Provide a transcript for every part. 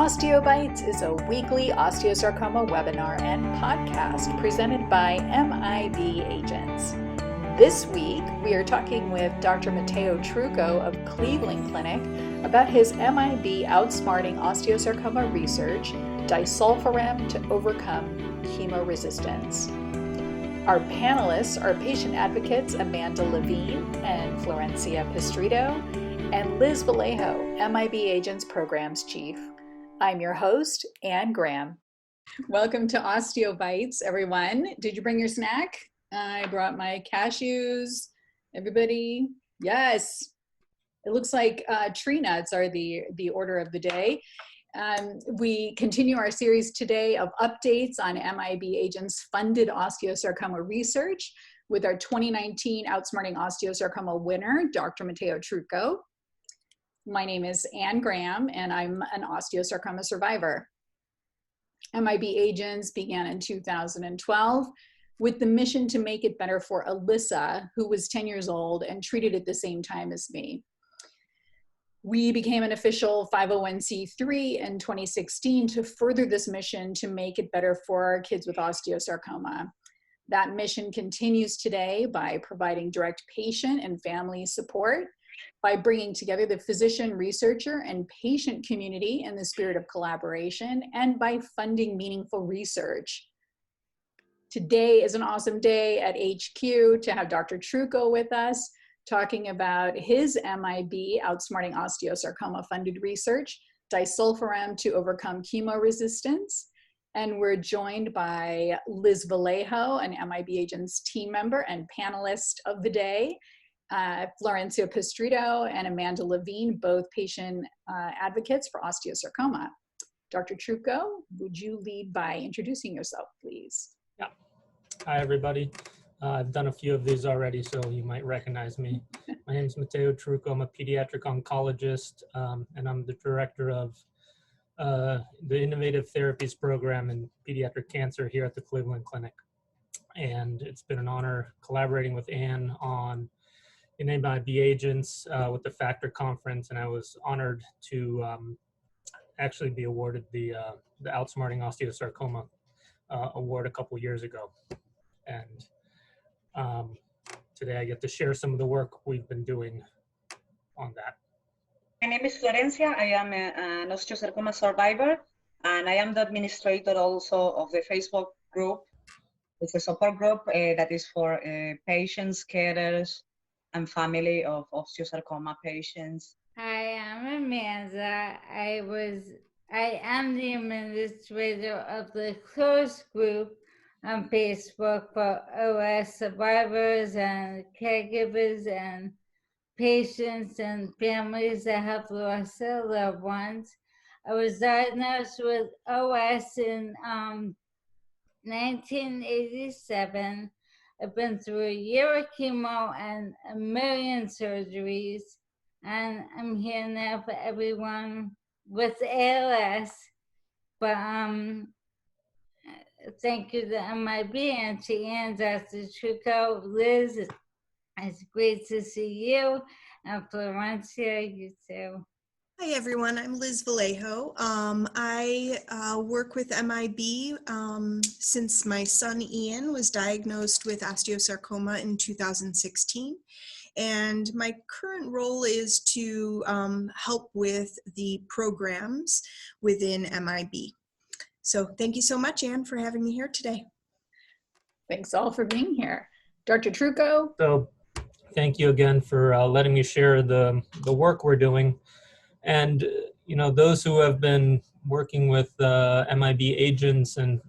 OsteoBites is a weekly osteosarcoma webinar and podcast presented by MIB Agents. This week, we are talking with Dr. Matteo Trucco of Cleveland Clinic about his MIB Outsmarting Osteosarcoma Research, Disulfiram to Overcome Chemo Resistance. Our panelists are patient advocates Amanda Levine and Florencia Pistrito, and Liz Vallejo, MIB Agents Programs Chief. I'm your host, Anne Graham. Welcome to OsteoBites, everyone. Did you bring your snack? I brought my cashews. Everybody? Yes. It looks like tree nuts are the order of the day. We continue our series today of updates on MIB Agents funded osteosarcoma research with our 2019 Outsmarting Osteosarcoma winner, Dr. Matteo Trucco. My name is Anne Graham, and I'm an osteosarcoma survivor. MIB Agents began in 2012 with the mission to make it better for Alyssa, who was 10 years old and treated at the same time as me. We became an official 501c3 in 2016 to further this mission to make it better for our kids with osteosarcoma. That mission continues today by providing direct patient and family support, by bringing together the physician, researcher, and patient community in the spirit of collaboration, and by funding meaningful research. Today is an awesome day at HQ to have Dr. Trucco with us, talking about his MIB Outsmarting Osteosarcoma funded research, Disulfiram to Overcome Chemo Resistance. And we're joined by Liz Vallejo, an MIB Agents team member and panelist of the day, Florencia Pistrito and Amanda Levine, both patient advocates for osteosarcoma. Dr. Trucco, would you lead by introducing yourself, please? Yeah. Hi, everybody. I've done a few of these already, so you might recognize me. My name is Matteo Trucco. I'm a pediatric oncologist, and I'm the director of the Innovative Therapies Program in Pediatric Cancer here at the Cleveland Clinic. And it's been an honor collaborating with Anne on MIB Agents with the Factor Conference, and I was honored to actually be awarded the Outsmarting Osteosarcoma award a couple years ago. And today I get to share some of the work we've been doing on that. My name is Florencia. I am an osteosarcoma survivor, and I am the administrator also of the Facebook group. It's a support group that is for patients, carers, and family of osteosarcoma patients. Hi, I'm Amanda. I am the administrator of the closed group on Facebook for OS survivors and caregivers and patients and families that have lost their loved ones. I was diagnosed with OS in 1987. I've been through a year of chemo and a million surgeries, and I'm here now for everyone with ALS. But thank you to MIB and to Anne, Dr. Trucco, Liz. It's great to see you, and Florencia, you too. Hi everyone, I'm Liz Vallejo. I work with MIB since my son Ian was diagnosed with osteosarcoma in 2016. And my current role is to help with the programs within MIB. So thank you so much, Anne, for having me here today. Thanks all for being here. Dr. Trucco? So thank you again for letting me share the work we're doing. And, you know, those who have been working with MIB Agents and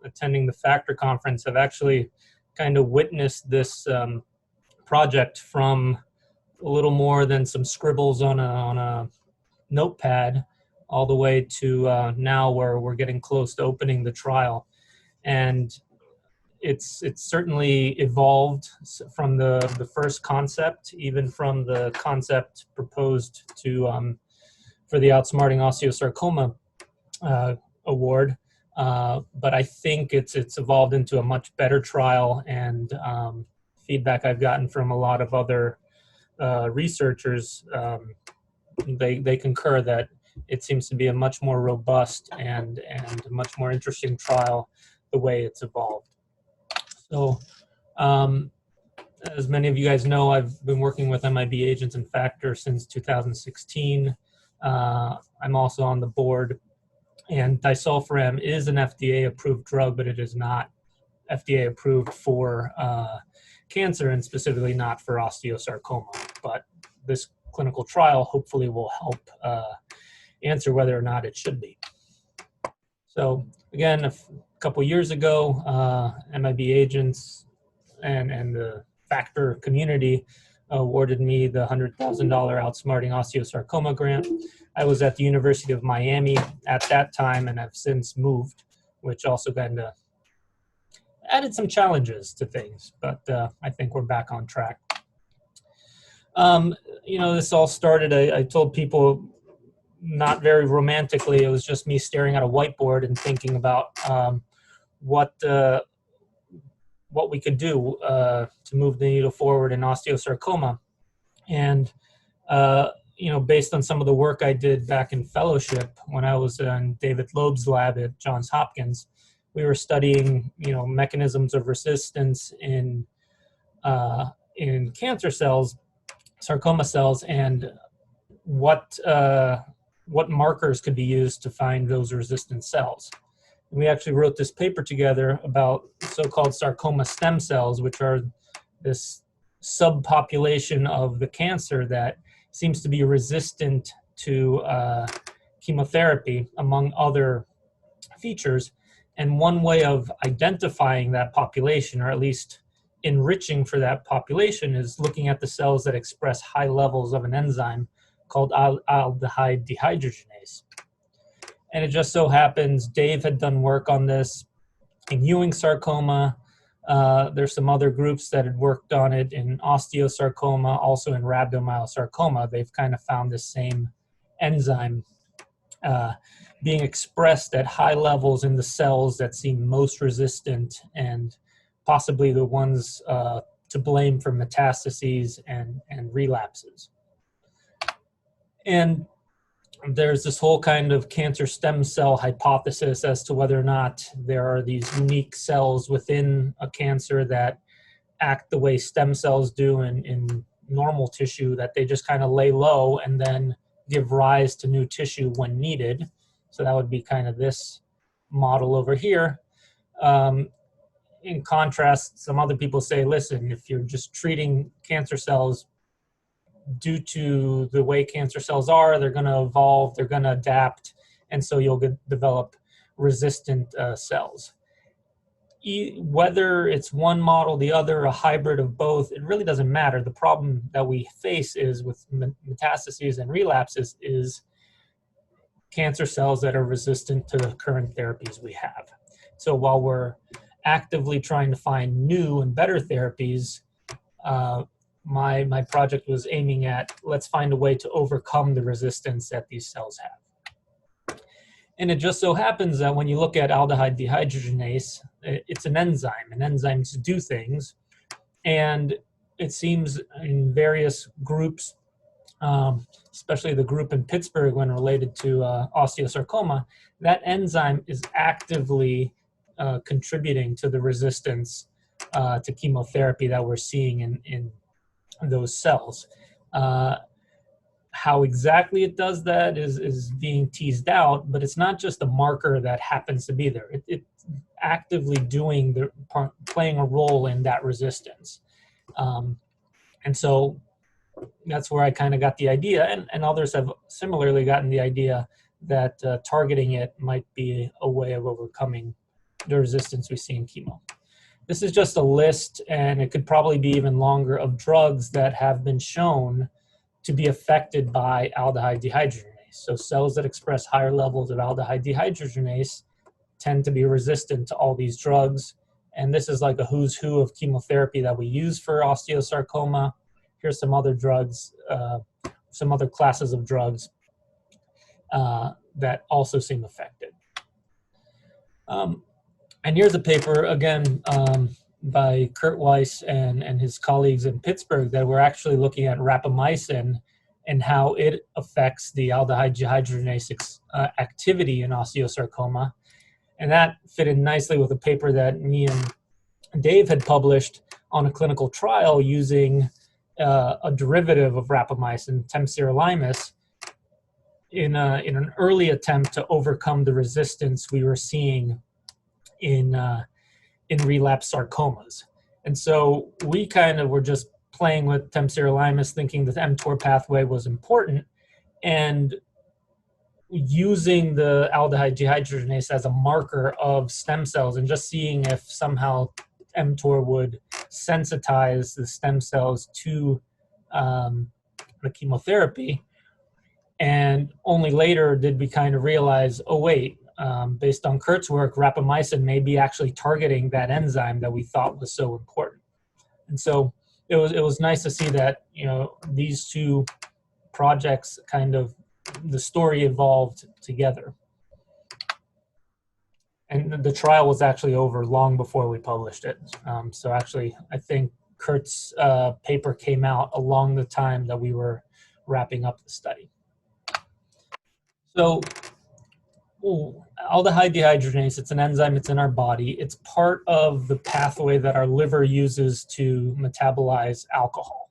attending the Factor Conference have actually kind of witnessed this project from a little more than some scribbles on a notepad all the way to now where we're getting close to opening the trial. And it's certainly evolved from the first concept, even from the concept proposed to for the Outsmarting Osteosarcoma award. But I think it's evolved into a much better trial, and feedback I've gotten from a lot of other researchers, they concur that it seems to be a much more robust and a much more interesting trial the way it's evolved. So as many of you guys know, I've been working with MIB agents and factors since 2016. I'm also on the board, and Disulfiram is an FDA-approved drug, but it is not FDA-approved for cancer, and specifically not for osteosarcoma. But this clinical trial hopefully will help answer whether or not it should be. So again, a couple years ago, MIB agents and the factor community awarded me the $100,000 Outsmarting Osteosarcoma grant. I was at the University of Miami at that time and have since moved, which also kind of added some challenges to things, but I think we're back on track. You know, this all started, I told people not very romantically, it was just me staring at a whiteboard and thinking about what we could do to move the needle forward in osteosarcoma. And, you know, based on some of the work I did back in fellowship when I was in David Loeb's lab at Johns Hopkins, we were studying, you know, mechanisms of resistance in cancer cells, sarcoma cells, and what markers could be used to find those resistant cells. And we actually wrote this paper together about so-called sarcoma stem cells, which are this subpopulation of the cancer that seems to be resistant to chemotherapy, among other features. And one way of identifying that population, or at least enriching for that population, is looking at the cells that express high levels of an enzyme called Aldehyde dehydrogenase. And it just so happens Dave had done work on this in Ewing sarcoma. There's some other groups that had worked on it in osteosarcoma, also in rhabdomyosarcoma. They've kind of found the same enzyme being expressed at high levels in the cells that seem most resistant and possibly the ones to blame for metastases and relapses. And there's this whole kind of cancer stem cell hypothesis as to whether or not there are these unique cells within a cancer that act the way stem cells do in normal tissue, that they just kind of lay low and then give rise to new tissue when needed. So that would be kind of this model over here. In contrast, some other people say, listen, if you're just treating cancer cells due to the way cancer cells are, they're going to evolve, they're going to adapt, and so you'll develop resistant cells. Whether it's one model, the other, a hybrid of both, it really doesn't matter. The problem that we face is with metastases and relapses is cancer cells that are resistant to the current therapies we have. So while we're actively trying to find new and better therapies, my project was aiming at, let's find a way to overcome the resistance that these cells have. And it just so happens that when you look at aldehyde dehydrogenase, it's an enzyme, and enzymes do things. And it seems in various groups, especially the group in Pittsburgh when related to osteosarcoma, that enzyme is actively contributing to the resistance to chemotherapy that we're seeing in those cells. How exactly it does that is being teased out, but it's not just a marker that happens to be there. It's actively playing a role in that resistance. And so that's where I kind of got the idea, and others have similarly gotten the idea that targeting it might be a way of overcoming the resistance we see in chemo. This is just a list, and it could probably be even longer, of drugs that have been shown to be affected by aldehyde dehydrogenase. So cells that express higher levels of aldehyde dehydrogenase tend to be resistant to all these drugs. And this is like a who's who of chemotherapy that we use for osteosarcoma. Here's some other drugs, some other classes of drugs that also seem affected. And here's a paper, again, by Kurt Weiss and his colleagues in Pittsburgh, that were actually looking at rapamycin and how it affects the aldehyde dehydrogenase activity in osteosarcoma. And that fit in nicely with a paper that me and Dave had published on a clinical trial using a derivative of rapamycin, temsirolimus, in an early attempt to overcome the resistance we were seeing in relapse sarcomas. And so we kind of were just playing with temsirolimus, thinking that the mTOR pathway was important, and using the aldehyde dehydrogenase as a marker of stem cells and just seeing if somehow mTOR would sensitize the stem cells to the chemotherapy. And only later did we kind of realize, oh wait, based on Kurt's work, rapamycin may be actually targeting that enzyme that we thought was so important. And so it was nice to see that, you know, these two projects kind of, the story evolved together. And the trial was actually over long before we published it. So actually, I think Kurt's paper came out along the time that we were wrapping up the study. So aldehyde dehydrogenase, it's an enzyme, it's in our body. It's part of the pathway that our liver uses to metabolize alcohol.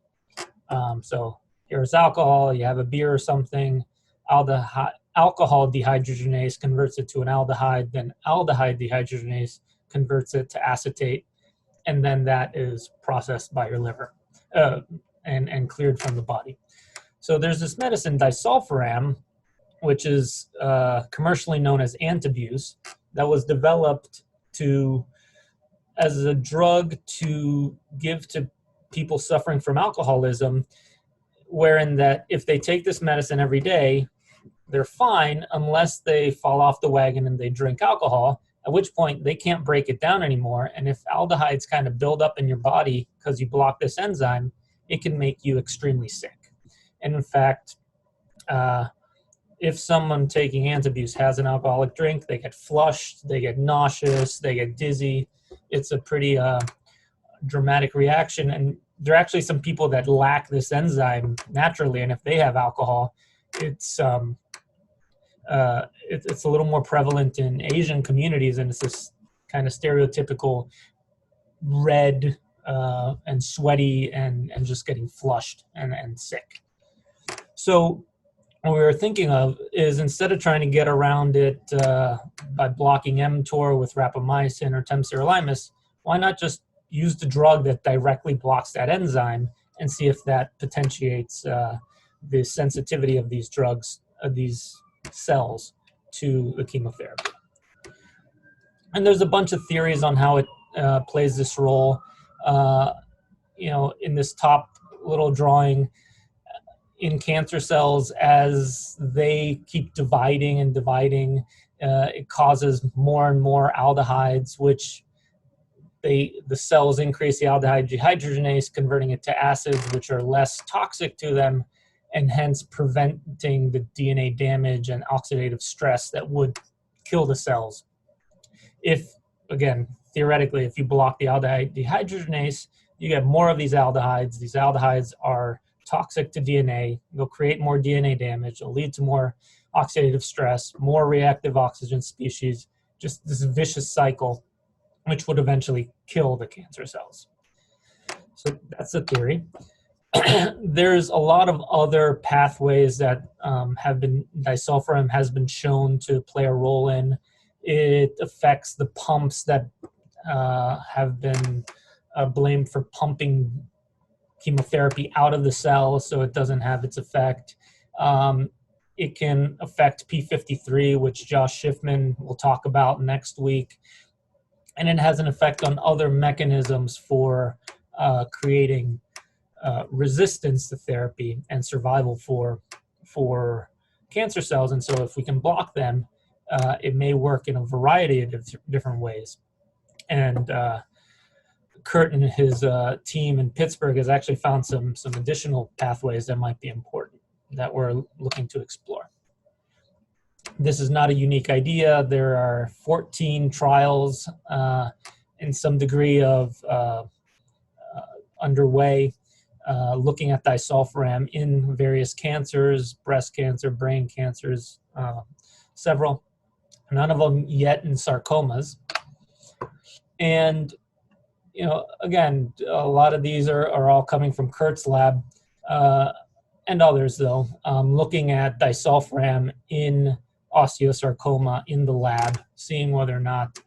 So here's alcohol, you have a beer or something, alcohol dehydrogenase converts it to an aldehyde, then aldehyde dehydrogenase converts it to acetate, and then that is processed by your liver and cleared from the body. So there's this medicine, disulfiram, which is commercially known as Antabuse, that was developed as a drug to give to people suffering from alcoholism, wherein that if they take this medicine every day, they're fine unless they fall off the wagon and they drink alcohol, at which point they can't break it down anymore. And if aldehydes kind of build up in your body because you block this enzyme, it can make you extremely sick. And in fact, if someone taking Antabuse has an alcoholic drink, they get flushed, they get nauseous, they get dizzy. It's a pretty dramatic reaction. And there are actually some people that lack this enzyme naturally, and if they have alcohol, it's a little more prevalent in Asian communities, and it's this kind of stereotypical red and sweaty and just getting flushed and sick. So what we were thinking of is, instead of trying to get around it by blocking mTOR with rapamycin or temsirolimus, why not just use the drug that directly blocks that enzyme and see if that potentiates the sensitivity of these drugs, these cells, to the chemotherapy. And there's a bunch of theories on how it plays this role. You know, in this top little drawing, in cancer cells, as they keep dividing and dividing, it causes more and more aldehydes, which the cells increase the aldehyde dehydrogenase, converting it to acids, which are less toxic to them, and hence preventing the DNA damage and oxidative stress that would kill the cells. If, again, theoretically, if you block the aldehyde dehydrogenase, you get more of these aldehydes. These aldehydes are toxic to DNA. They'll create more DNA damage. They'll lead to more oxidative stress, more reactive oxygen species, just this vicious cycle, which would eventually kill the cancer cells. So that's the theory. There's a lot of other pathways that disulfiram has been shown to play a role in. It affects the pumps that have been blamed for pumping chemotherapy out of the cell, so it doesn't have its effect. It can affect P53, which Josh Schiffman will talk about next week. And it has an effect on other mechanisms for creating resistance to therapy and survival for cancer cells. And so if we can block them, it may work in a variety of different ways. And Kurt and his team in Pittsburgh has actually found some additional pathways that might be important that we're looking to explore. This is not a unique idea. There are 14 trials in some degree of underway. looking at disulfiram in various cancers, breast cancer, brain cancers, several, none of them yet in sarcomas. And, again, a lot of these are all coming from Kurt's lab, and others though, looking at disulfiram in osteosarcoma in the lab, seeing whether or not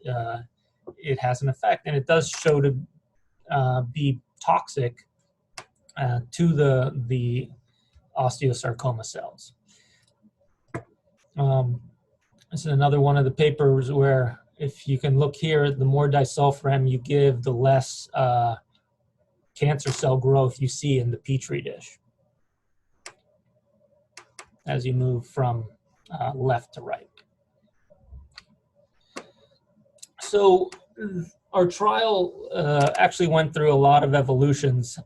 it has an effect. And it does show to be toxic to the osteosarcoma cells. This is another one of the papers where, if you can look here, the more disulfiram you give, the less cancer cell growth you see in the Petri dish as you move from left to right. So our trial actually went through a lot of evolutions.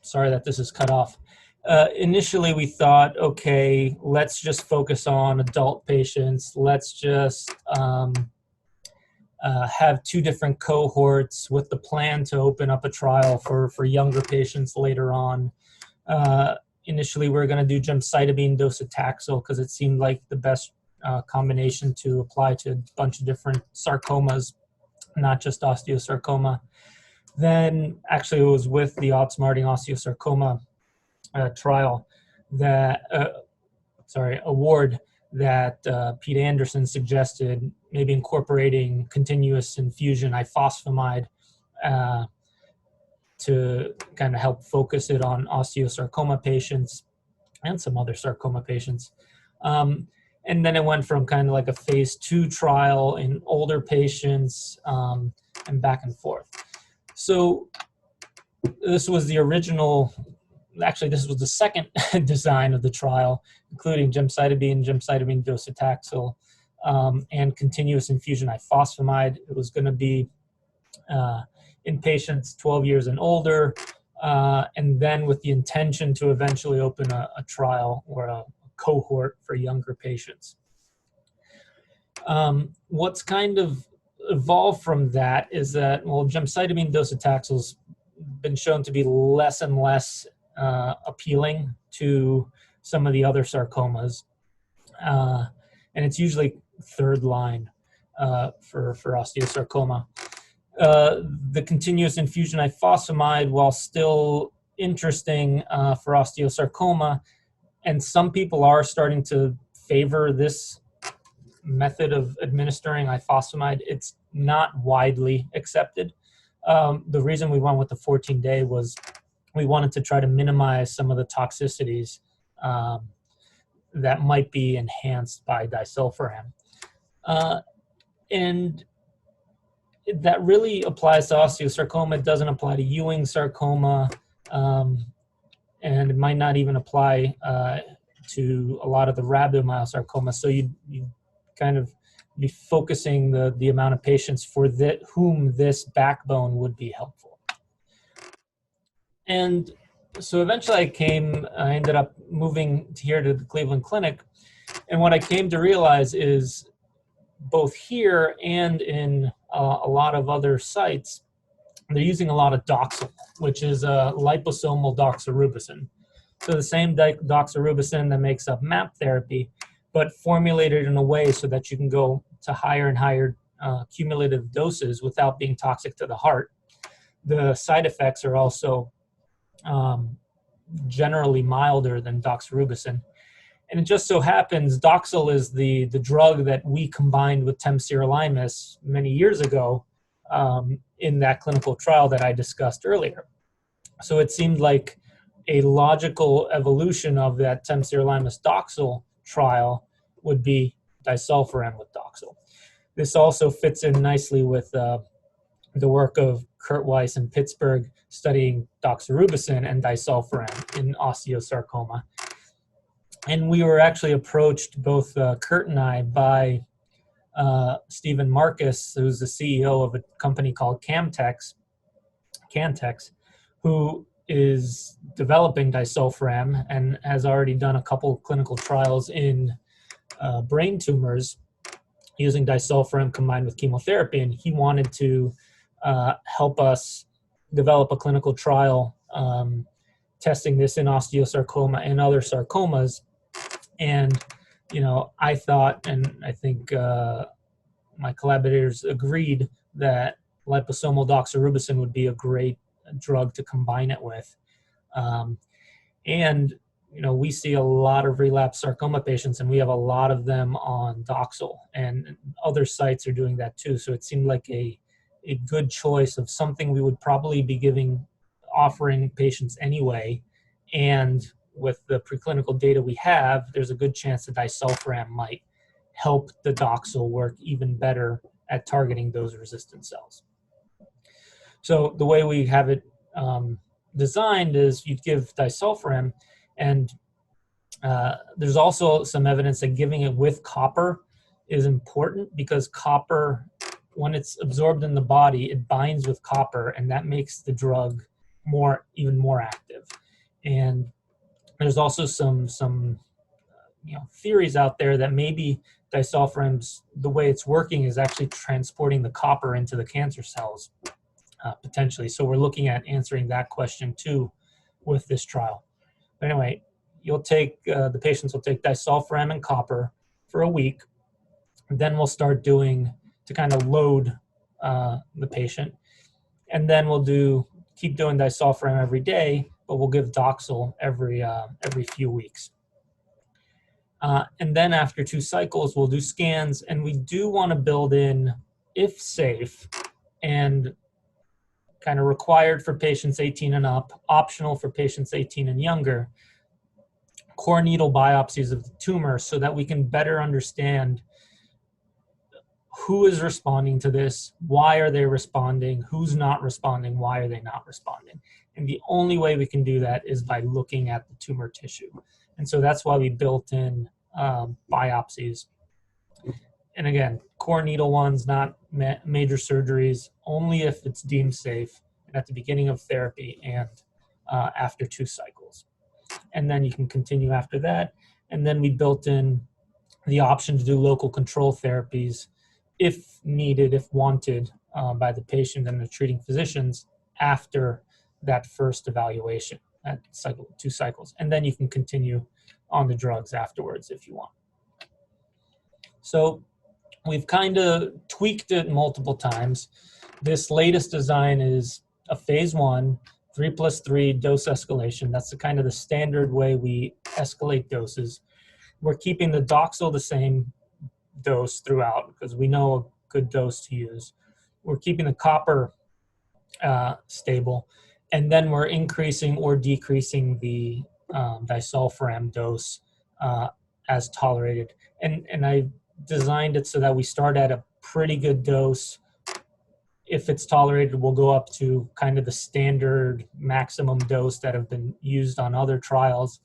Sorry that this is cut off. Initially, we thought, okay, let's just focus on adult patients. Let's just have two different cohorts with the plan to open up a trial for younger patients later on. Initially, we were going to do gemcitabine docetaxel because it seemed like the best combination to apply to a bunch of different sarcomas, not just osteosarcoma. Then, actually, it was with the outsmarting osteosarcoma trial that, award that Pete Anderson suggested maybe incorporating continuous infusion ifosfamide to kind of help focus it on osteosarcoma patients and some other sarcoma patients. And then it went from kind of like a phase 2 trial in older patients and back and forth. So this was the original, actually this was the second design of the trial, including gemcitabine docetaxel, and continuous infusion ifosfamide. It was going to be in patients 12 years and older, and then with the intention to eventually open a trial or a cohort for younger patients. What's kind of evolved from that is that, well, gemcitabine docetaxel's been shown to be less and less appealing to some of the other sarcomas, and it's usually third line for osteosarcoma. The continuous infusion ifosfamide, while still interesting for osteosarcoma, and some people are starting to favor this method of administering ifosfamide, it's not widely accepted. The reason we went with the 14-day was we wanted to try to minimize some of the toxicities that might be enhanced by disulfiram. And that really applies to osteosarcoma. It doesn't apply to Ewing sarcoma, and it might not even apply to a lot of the rhabdomyosarcoma. So you kind of be focusing the amount of patients for whom this backbone would be helpful. And so eventually I ended up moving here to the Cleveland Clinic. And what I came to realize is both here and in a lot of other sites, they're using a lot of Doxil, which is a liposomal doxorubicin. So the same doxorubicin that makes up MAP therapy, but formulated in a way so that you can go to higher and higher cumulative doses without being toxic to the heart. The side effects are also generally milder than doxorubicin. And it just so happens Doxil is the drug that we combined with temsirolimus many years ago in that clinical trial that I discussed earlier. So it seemed like a logical evolution of that temsirolimus Doxil trial would be disulfiram with Doxil. This also fits in nicely with the work of Kurt Weiss in Pittsburgh studying doxorubicin and disulfiram in osteosarcoma. And we were actually approached, both Kurt and I, by Stephen Marcus, who's the CEO of a company called Cantex, who is developing disulfiram and has already done a couple of clinical trials in brain tumors using disulfiram combined with chemotherapy. And he wanted to help us develop a clinical trial testing this in osteosarcoma and other sarcomas. And, I thought, and I think my collaborators agreed, that liposomal doxorubicin would be a great drug to combine it with. And we see a lot of relapsed sarcoma patients, and we have a lot of them on Doxil, and other sites are doing that too. So it seemed like a good choice of something we would probably be offering patients anyway. And with the preclinical data we have, there's a good chance that disulfiram might help the Doxil work even better at targeting those resistant cells. So the way we have it designed is you'd give disulfiram, and there's also some evidence that giving it with copper is important, because copper, when it's absorbed in the body, it binds with copper, and that makes the drug even more active. And there's also some theories out there that maybe disulfiram's, the way it's working is actually transporting the copper into the cancer cells, potentially. So we're looking at answering that question too with this trial. But anyway, the patients will take disulfiram and copper for a week. And then we'll start to kind of load the patient. And then we'll keep doing disulfiram every day, but we'll give Doxil every few weeks. And then after 2 cycles, we'll do scans, and we do want to build in, if safe, and kind of required for patients 18 and up, optional for patients 18 and younger, core needle biopsies of the tumor, so that we can better understand who is responding to this, why are they responding, who's not responding, why are they not responding. And the only way we can do that is by looking at the tumor tissue. And so that's why we built in biopsies. And again, core needle ones, not major surgeries, only if it's deemed safe, and at the beginning of therapy and after 2 cycles. And then you can continue after that. And then we built in the option to do local control therapies if needed, if wanted, by the patient and the treating physicians after that first evaluation at 2 cycles. And then you can continue on the drugs afterwards if you want. So we've kind of tweaked it multiple times. This latest design is a phase 1, 3+3 dose escalation. That's the standard way we escalate doses. We're keeping the Doxil the same dose throughout, because we know a good dose to use. We're keeping the copper stable, and then we're increasing or decreasing the disulfiram dose as tolerated. And I designed it so that we start at a pretty good dose. If it's tolerated, we'll go up to kind of the standard maximum dose that have been used on other trials.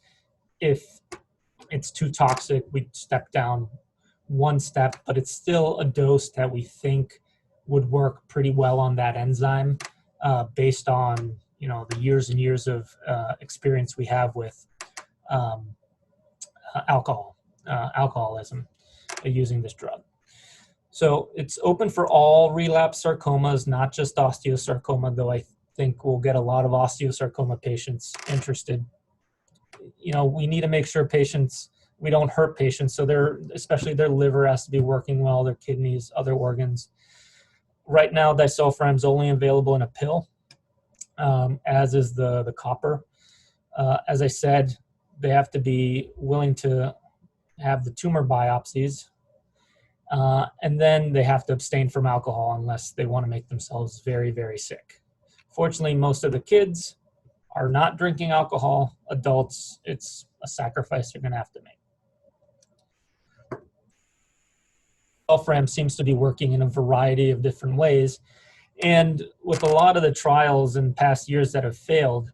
If it's too toxic, we step down 1 step, but it's still a dose that we think would work pretty well on that enzyme, based on the years and years of experience we have with alcoholism using this drug. So it's open for all relapsed sarcomas, not just osteosarcoma, though I think we'll get a lot of osteosarcoma patients interested. We need to make sure we don't hurt patients, so especially their liver has to be working well, their kidneys, other organs. Right now, disulfiram is only available in a pill, as is the copper. As I said, they have to be willing to have the tumor biopsies, and then they have to abstain from alcohol unless they want to make themselves very, very sick. Fortunately, most of the kids are not drinking alcohol. Adults, it's a sacrifice they're going to have to make. Disulfiram seems to be working in a variety of different ways. And with a lot of the trials in past years that have failed,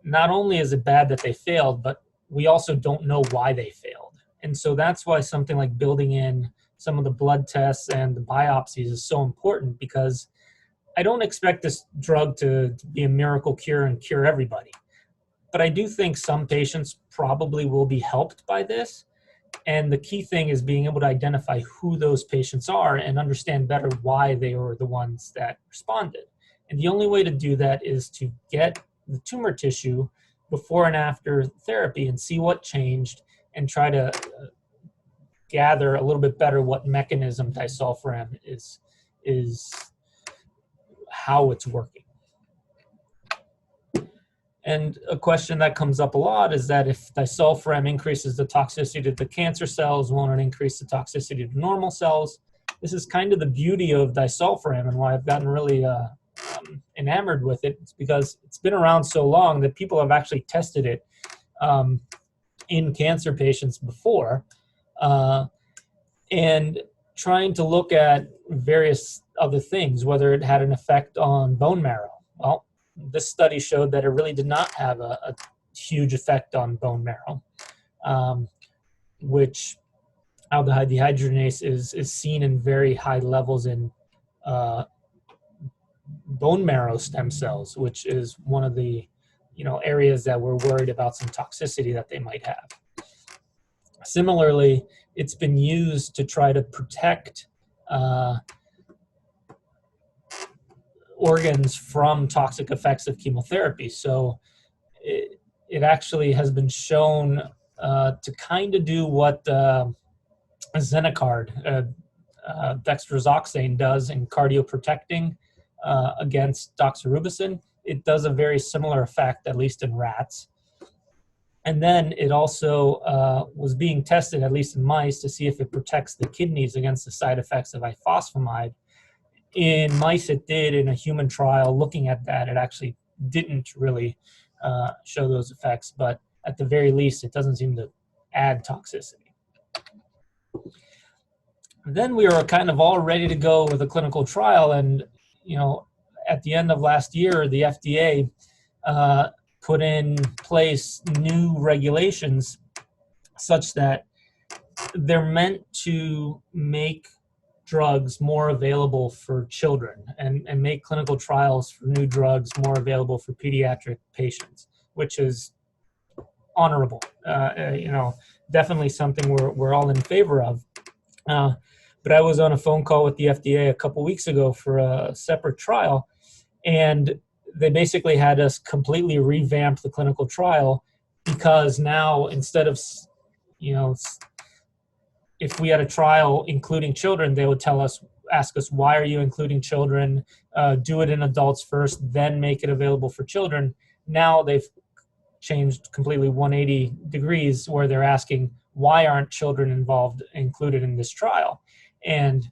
not only is it bad that they failed, but we also don't know why they failed. And so that's why something like building in some of the blood tests and the biopsies is so important, because I don't expect this drug to be a miracle cure and cure everybody. But I do think some patients probably will be helped by this. And the key thing is being able to identify who those patients are and understand better why they were the ones that responded. And the only way to do that is to get the tumor tissue before and after therapy and see what changed and try to gather a little bit better what mechanism disulfiram is how it's working. And a question that comes up a lot is that if disulfiram increases the toxicity to the cancer cells, won't it increase the toxicity to normal cells? This is kind of the beauty of disulfiram and why I've gotten really enamored with it. It's because it's been around so long that people have actually tested it in cancer patients before, and trying to look at various other things, whether it had an effect on bone marrow. Well, this study showed that it really did not have a huge effect on bone marrow, which aldehyde dehydrogenase is seen in very high levels in bone marrow stem cells, which is one of the areas that we're worried about some toxicity that they might have. Similarly, it's been used to try to protect organs from toxic effects of chemotherapy. So it actually has been shown to kind of do what Zenocard, dextroxane does in cardioprotecting against doxorubicin. It does a very similar effect, at least in rats. And then it also was being tested, at least in mice, to see if it protects the kidneys against the side effects of ifosfamide. In mice, it did. In a human trial looking at that, it actually didn't really show those effects, but at the very least, it doesn't seem to add toxicity. Then we were kind of all ready to go with a clinical trial, and at the end of last year, the FDA put in place new regulations such that they're meant to make drugs more available for children and make clinical trials for new drugs more available for pediatric patients, which is honorable. Definitely something we're all in favor of. But I was on a phone call with the FDA a couple weeks ago for a separate trial, and they basically had us completely revamp the clinical trial because now instead of, if we had a trial including children, they would ask us, why are you including children? Do it in adults first, then make it available for children. Now they've changed completely 180 degrees where they're asking, why aren't children included in this trial? And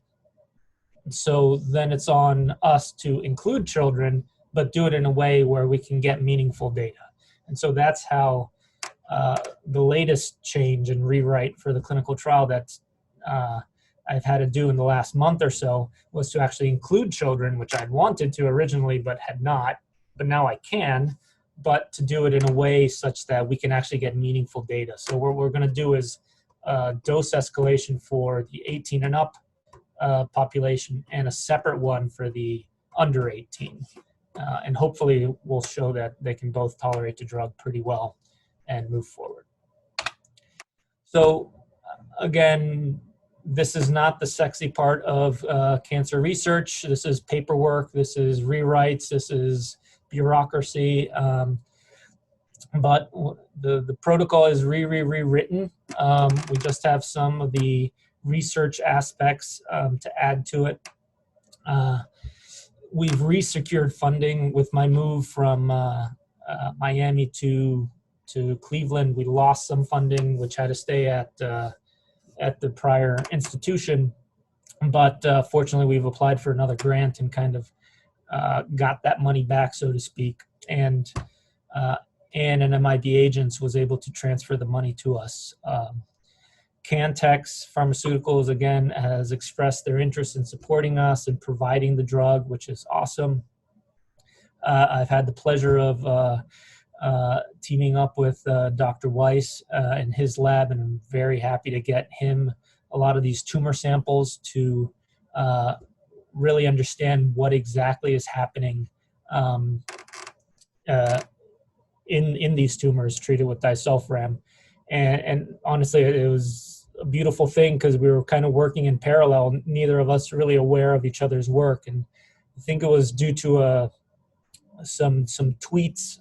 so then it's on us to include children, but do it in a way where we can get meaningful data. And so that's how the latest change and rewrite for the clinical trial that I've had to do in the last month or so was to actually include children, which I'd wanted to originally but had not, but now I can, but to do it in a way such that we can actually get meaningful data. So what we're going to do is dose escalation for the 18 and up population and a separate one for the under 18. And hopefully we'll show that they can both tolerate the drug pretty well and move forward. So again, this is not the sexy part of cancer research. This is paperwork, this is rewrites, this is bureaucracy. But the protocol is rewritten. We just have some of the research aspects to add to it. We've re-secured funding with my move from Miami to Cleveland. We lost some funding, which had to stay at the prior institution, but fortunately we've applied for another grant and kind of got that money back, so to speak. And an MIB Agents was able to transfer the money to us. Cantex Pharmaceuticals, again, has expressed their interest in supporting us and providing the drug, which is awesome. I've had the pleasure of teaming up with Dr. Weiss in his lab, and I'm very happy to get him a lot of these tumor samples to really understand what exactly is happening in these tumors treated with disulfiram. And honestly, it was a beautiful thing because we were kind of working in parallel, neither of us really aware of each other's work. And I think it was due to some tweets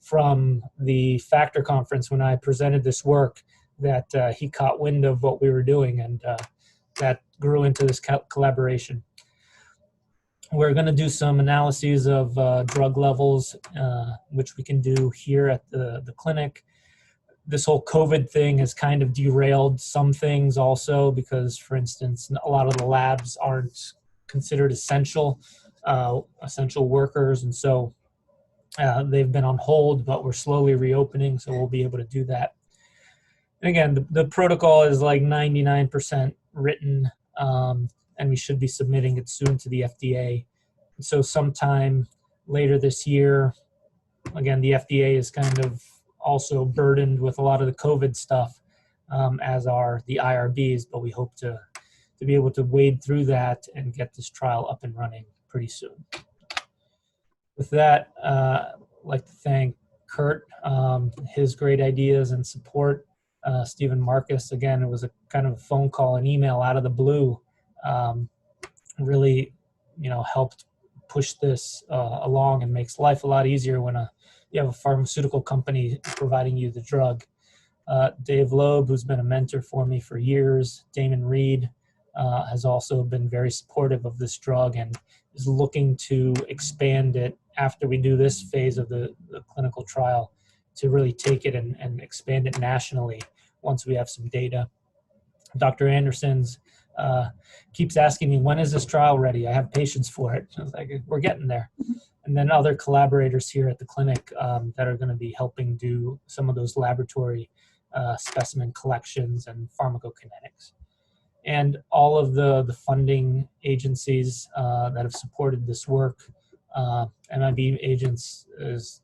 from the Factor conference when I presented this work that he caught wind of what we were doing, and that grew into this collaboration. We're going to do some analyses of drug levels, which we can do here at the clinic. This whole COVID thing has kind of derailed some things also because, for instance, a lot of the labs aren't considered essential workers, and so they've been on hold, but we're slowly reopening, so we'll be able to do that. And again, the protocol is like 99% written, and we should be submitting it soon to the FDA. And so sometime later this year, again, the FDA is kind of also burdened with a lot of the COVID stuff, as are the IRBs, but we hope to be able to wade through that and get this trial up and running pretty soon. With that, I'd like to thank Kurt, his great ideas and support. Stephen Marcus, again, it was a kind of a phone call and email out of the blue, really, helped push this along and makes life a lot easier when you have a pharmaceutical company providing you the drug. Dave Loeb, who's been a mentor for me for years, Damon Reed, has also been very supportive of this drug and is looking to expand it after we do this phase of the clinical trial to really take it and expand it nationally once we have some data. Dr. Anderson's keeps asking me, when is this trial ready? I have patience for it. I was like, we're getting there. And then other collaborators here at the clinic that are going to be helping do some of those laboratory specimen collections and pharmacokinetics. And all of the funding agencies that have supported this work. MIB Agents is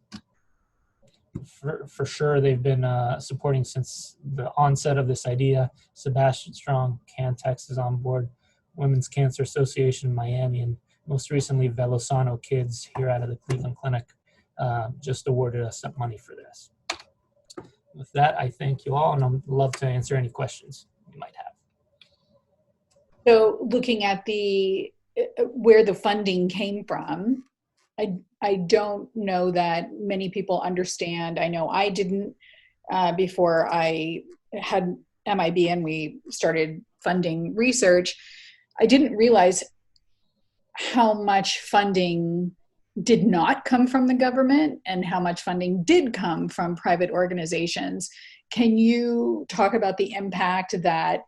for sure, they've been supporting since the onset of this idea. Sebastian Strong, Cantex is on board, Women's Cancer Association Miami, and most recently Velosano Kids here out of the Cleveland Clinic just awarded us some money for this. With that, I thank you all, and I'd love to answer any questions you might have. So looking at where the funding came from, I don't know that many people understand. I know I didn't before I had MIB and we started funding research. I didn't realize how much funding did not come from the government and how much funding did come from private organizations. Can you talk about the impact that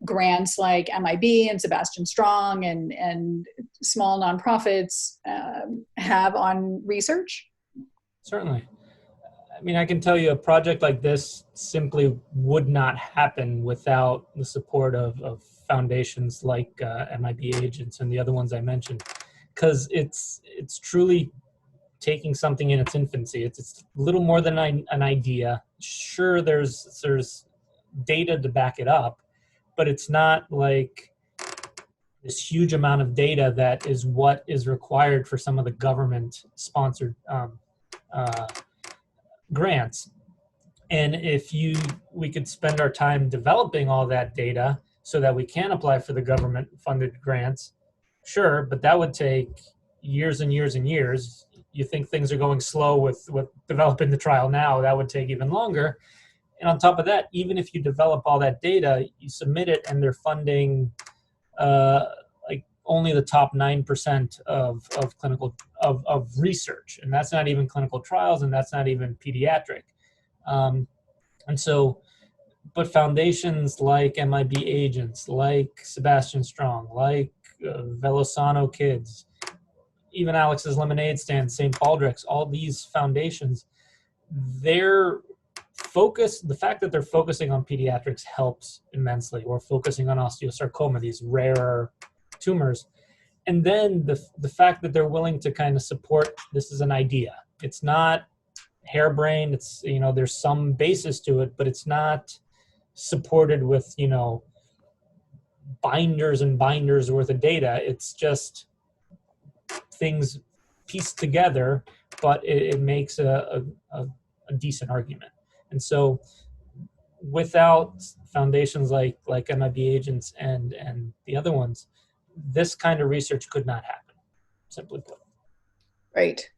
grants like MIB and Sebastian Strong and small nonprofits have on research? Certainly. I mean, I can tell you a project like this simply would not happen without the support of foundations like MIB Agents and the other ones I mentioned, because it's truly taking something in its infancy. It's a little more than an idea. Sure, there's data to back it up, but it's not like this huge amount of data that is what is required for some of the government-sponsored grants. And if we could spend our time developing all that data so that we can apply for the government-funded grants, sure, but that would take years and years and years. You think things are going slow with developing the trial now, that would take even longer. And on top of that, even if you develop all that data, you submit it and they're funding like only the top 9% of clinical of research. And that's not even clinical trials, and that's not even pediatric. And so, but foundations like MIB Agents, like Sebastian Strong, like Velosano Kids, even Alex's Lemonade Stand, St. Baldrick's, all these foundations, their focus, the fact that they're focusing on pediatrics helps immensely, or focusing on osteosarcoma, these rarer tumors. And then the fact that they're willing to kind of support, this is an idea. It's not harebrained, it's, there's some basis to it, but it's not supported with, binders and binders worth of data. It's just things pieced together, but it makes a decent argument. And so without foundations like MIB Agents and the other ones, this kind of research could not happen, simply put. Right.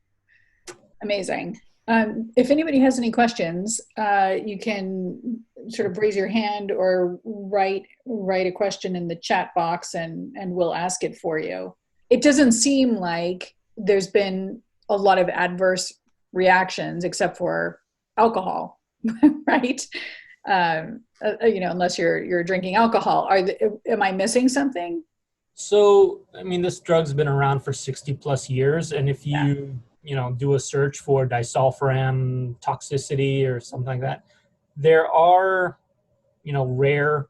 Amazing. If anybody has any questions, you can sort of raise your hand or write a question in the chat box, and we'll ask it for you. It doesn't seem like there's been a lot of adverse reactions except for alcohol, right? Unless you're drinking alcohol. Am I missing something? So, I mean, this drug's been around for 60 plus years. And if you, do a search for disulfiram toxicity or something like that, there are, rare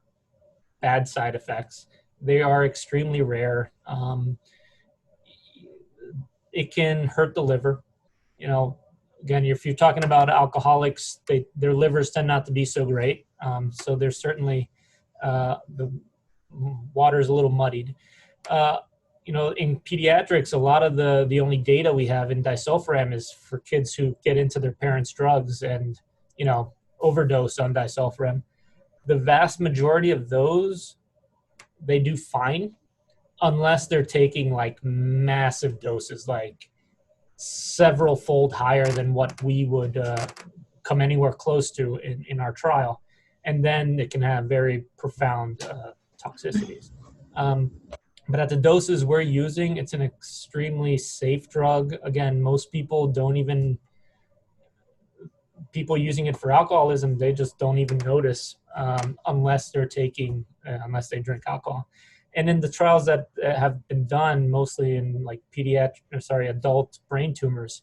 bad side effects. They are extremely rare. It can hurt the liver. Again, if you're talking about alcoholics, their livers tend not to be so great. So there's certainly, the water's a little muddied. In pediatrics, a lot of the only data we have in disulfiram is for kids who get into their parents' drugs and, overdose on disulfiram. The vast majority of those, they do fine unless they're taking like massive doses, like several fold higher than what we would come anywhere close to in our trial. And then it can have very profound toxicities. But at the doses we're using, it's an extremely safe drug. Again, most people people using it for alcoholism, they just don't even notice unless they drink alcohol. And in the trials that have been done, mostly in like adult brain tumors,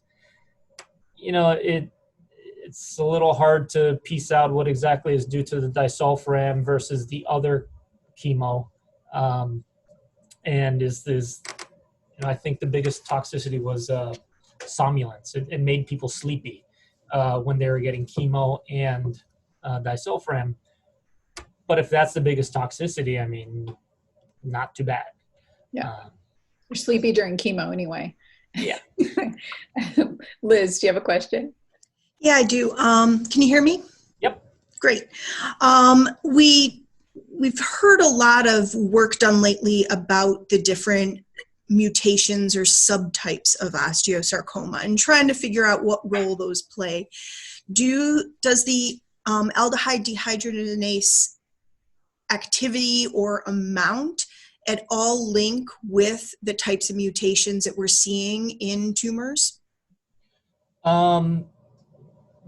it's a little hard to piece out what exactly is due to the disulfiram versus the other chemo. And I think the biggest toxicity was somnolence. It made people sleepy when they were getting chemo and disulfiram. But if that's the biggest toxicity, I mean, not too bad. Yeah. You're sleepy during chemo anyway. Yeah. Liz, do you have a question? Yeah, I do. Can you hear me? Yep. Great. We've heard a lot of work done lately about the different mutations or subtypes of osteosarcoma and trying to figure out what role those play. Does the aldehyde dehydrogenase activity or amount at all link with the types of mutations that we're seeing in tumors? The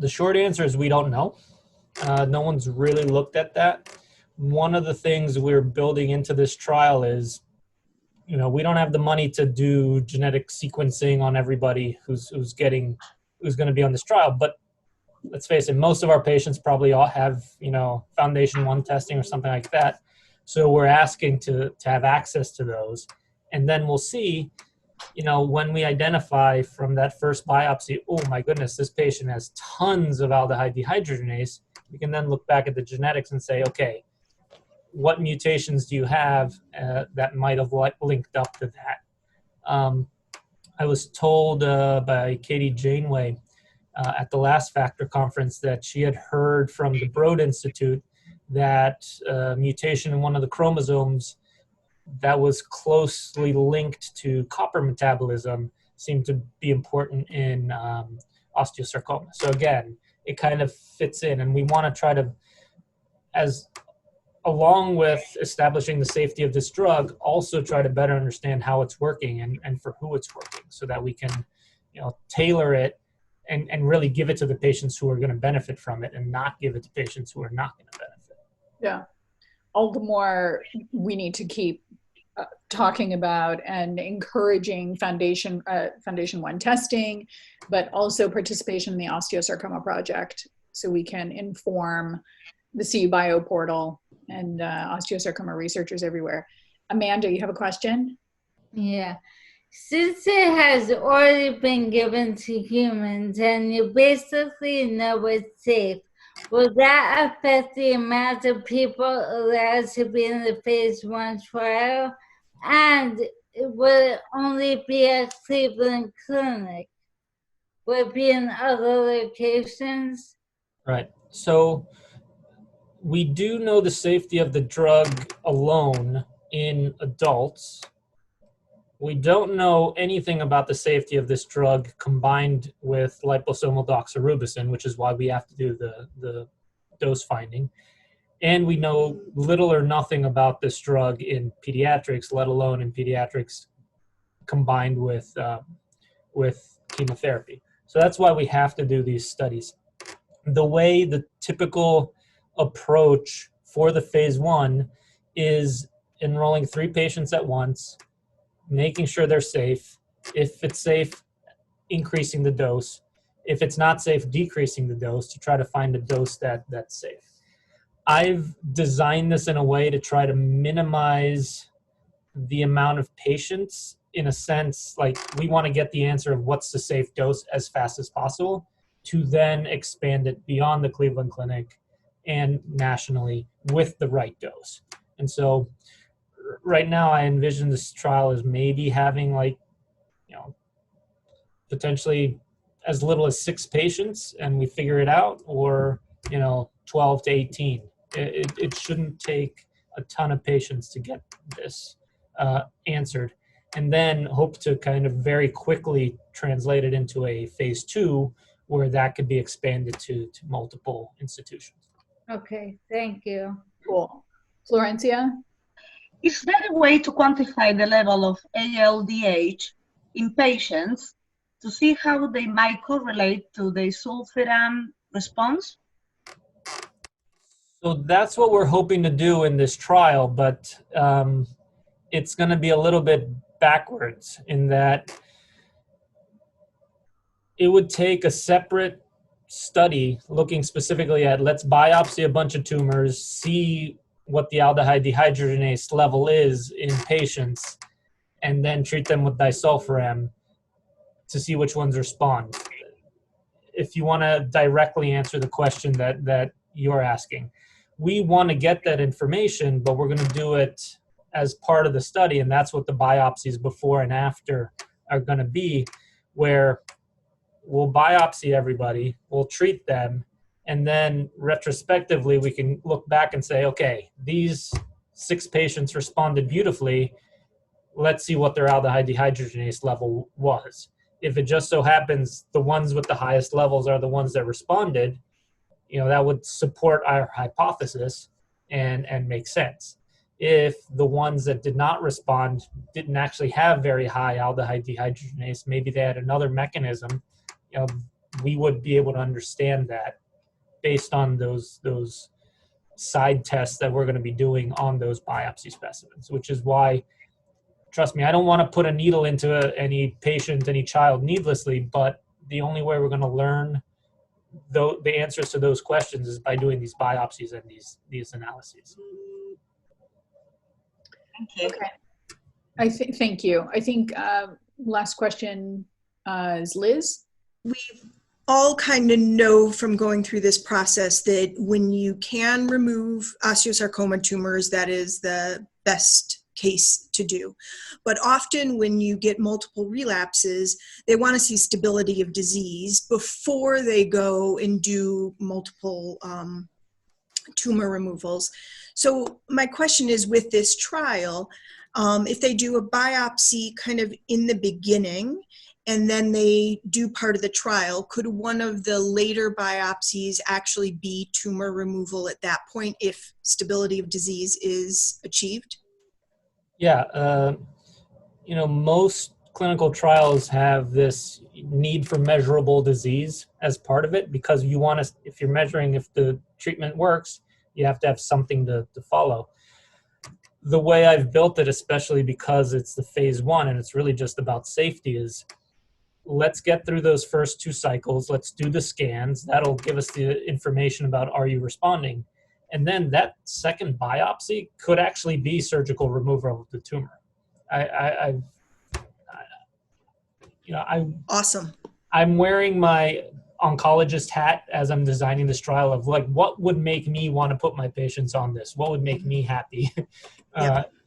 short answer is we don't know. No one's really looked at that. One of the things we're building into this trial is, we don't have the money to do genetic sequencing on everybody who's going to be on this trial. But let's face it, most of our patients probably all have, foundation 1 testing or something like that. So we're asking to have access to those. And then we'll see, when we identify from that first biopsy, oh my goodness, this patient has tons of aldehyde dehydrogenase, we can then look back at the genetics and say, okay, what mutations do you have that might have linked up to that? I was told by Katie Janeway at the last Factor conference that she had heard from the Broad Institute that mutation in one of the chromosomes that was closely linked to copper metabolism seemed to be important in osteosarcoma. So again, it kind of fits in, and we want to try to, along with establishing the safety of this drug, also try to better understand how it's working and for who it's working, so that we can, tailor it and really give it to the patients who are going to benefit from it and not give it to patients who are not going to benefit. Yeah. All the more we need to keep talking about and encouraging foundation 1 testing, but also participation in the Osteosarcoma Project, so we can inform the CU Bio portal and osteosarcoma researchers everywhere. Amanda, you have a question? Yeah. Since it has already been given to humans and you basically know it's safe, will that affect the amount of people allowed to be in the phase 1 trial? And will it only be at Cleveland Clinic? Will it be in other locations? Right. So we do know the safety of the drug alone in adults. we don't know anything about the safety of this drug combined with liposomal doxorubicin, which is why we have to do the dose finding. And we know little or nothing about this drug in pediatrics, let alone in pediatrics combined with chemotherapy. So that's why we have to do these studies. The typical approach for the phase 1 is enrolling 3 patients at once, making sure they're safe. If it's safe, increasing the dose. If it's not safe, decreasing the dose to try to find a dose that's safe. I've designed this in a way to try to minimize the amount of patients, in a sense, like we want to get the answer of what's the safe dose as fast as possible to then expand it beyond the Cleveland Clinic and nationally with the right dose. And so right now I envision this trial as maybe having potentially as little as 6 patients and we figure it out, or 12 to 18. It shouldn't take a ton of patients to get this answered, and then hope to kind of very quickly translate it into a phase 2 where that could be expanded to multiple institutions. Okay, thank you. Cool. Florencia? Is there a way to quantify the level of ALDH in patients to see how they might correlate to the Disulfiram response? So that's what we're hoping to do in this trial, but it's going to be a little bit backwards in that it would take a separate study looking specifically at, let's biopsy a bunch of tumors, see what the aldehyde dehydrogenase level is in patients, and then treat them with disulfiram to see which ones respond. If you want to directly answer the question that you're asking, we want to get that information, but we're going to do it as part of the study, and that's what the biopsies before and after are going to be, where we'll biopsy everybody, we'll treat them, and then retrospectively we can look back and say, okay, these 6 patients responded beautifully, let's see what their aldehyde dehydrogenase level was. If it just so happens the ones with the highest levels are the ones that responded, that would support our hypothesis and make sense. If the ones that did not respond didn't actually have very high aldehyde dehydrogenase, maybe they had another mechanism, we would be able to understand that based on those side tests that we're going to be doing on those biopsy specimens, which is why, trust me, I don't want to put a needle into any patient, any child needlessly, but the only way we're going to learn the answers to those questions is by doing these biopsies and these analyses. Thank you. Okay. Thank you. I think last question is Liz. We all kind of know from going through this process that when you can remove osteosarcoma tumors, that is the best case to do. But often when you get multiple relapses, they want to see stability of disease before they go and do multiple tumor removals. So my question is, with this trial, if they do a biopsy kind of in the beginning and then they do part of the trial, could one of the later biopsies actually be tumor removal at that point if stability of disease is achieved? Yeah, most clinical trials have this need for measurable disease as part of it, because you want to, if you're measuring if the treatment works, you have to have something to follow. The way I've built it, especially because it's the phase 1 and it's really just about safety, is let's get through those first 2 cycles. Let's do the scans. That'll give us the information about, are you responding? And then that second biopsy could actually be surgical removal of the tumor. Awesome. I'm wearing my oncologist hat as I'm designing this trial of what would make me want to put my patients on this? What would make me happy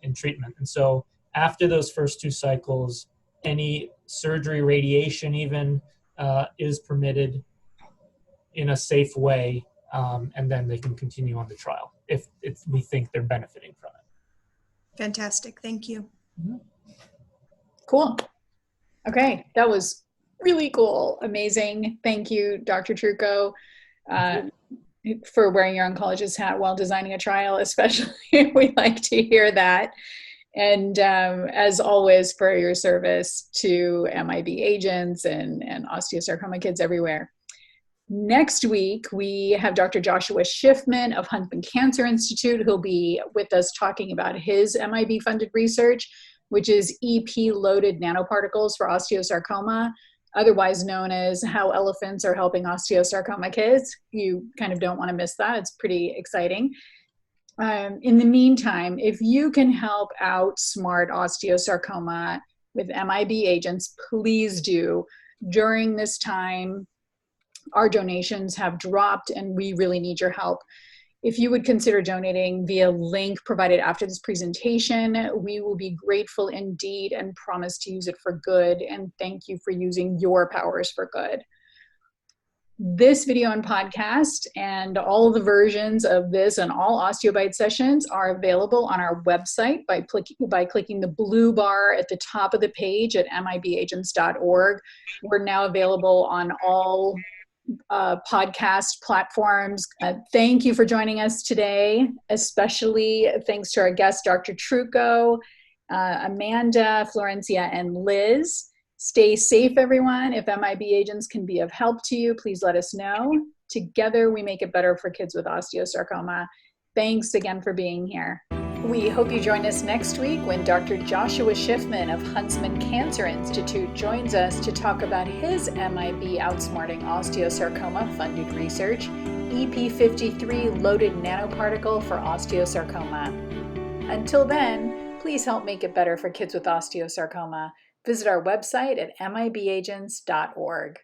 in treatment? And so after those first 2 cycles, any surgery, radiation even, is permitted in a safe way, and then they can continue on the trial if we think they're benefiting from it. Fantastic. Thank you. Mm-hmm. Cool. Okay, that was really cool. Amazing. Thank you, Dr. Trucco, for wearing your oncologist hat while designing a trial, especially. We like to hear that. And as always, for your service to MIB agents and osteosarcoma kids everywhere. Next week, we have Dr. Joshua Schiffman of Huntsman Cancer Institute, who'll be with us talking about his MIB-funded research, which is EP-loaded nanoparticles for osteosarcoma, otherwise known as how elephants are helping osteosarcoma kids. You kind of don't want to miss that. It's pretty exciting. In the meantime, if you can help outsmart osteosarcoma with MIB agents, please do. During this time, our donations have dropped and we really need your help. If you would consider donating via link provided after this presentation, we will be grateful indeed and promise to use it for good. And thank you for using your powers for good. This video and podcast and all the versions of this and all OsteoBite sessions are available on our website by clicking the blue bar at the top of the page at mibagents.org. We're now available on all podcast platforms. Thank you for joining us today, especially thanks to our guests, Dr. Trucco, Amanda, Florencia, and Liz. Stay safe, everyone. If MIB agents can be of help to you, please let us know. Together, we make it better for kids with osteosarcoma. Thanks again for being here. We hope you join us next week when Dr. Joshua Schiffman of Huntsman Cancer Institute joins us to talk about his MIB Outsmarting Osteosarcoma funded research, EP53 loaded nanoparticle for osteosarcoma. Until then, please help make it better for kids with osteosarcoma. Visit our website at mibagents.org.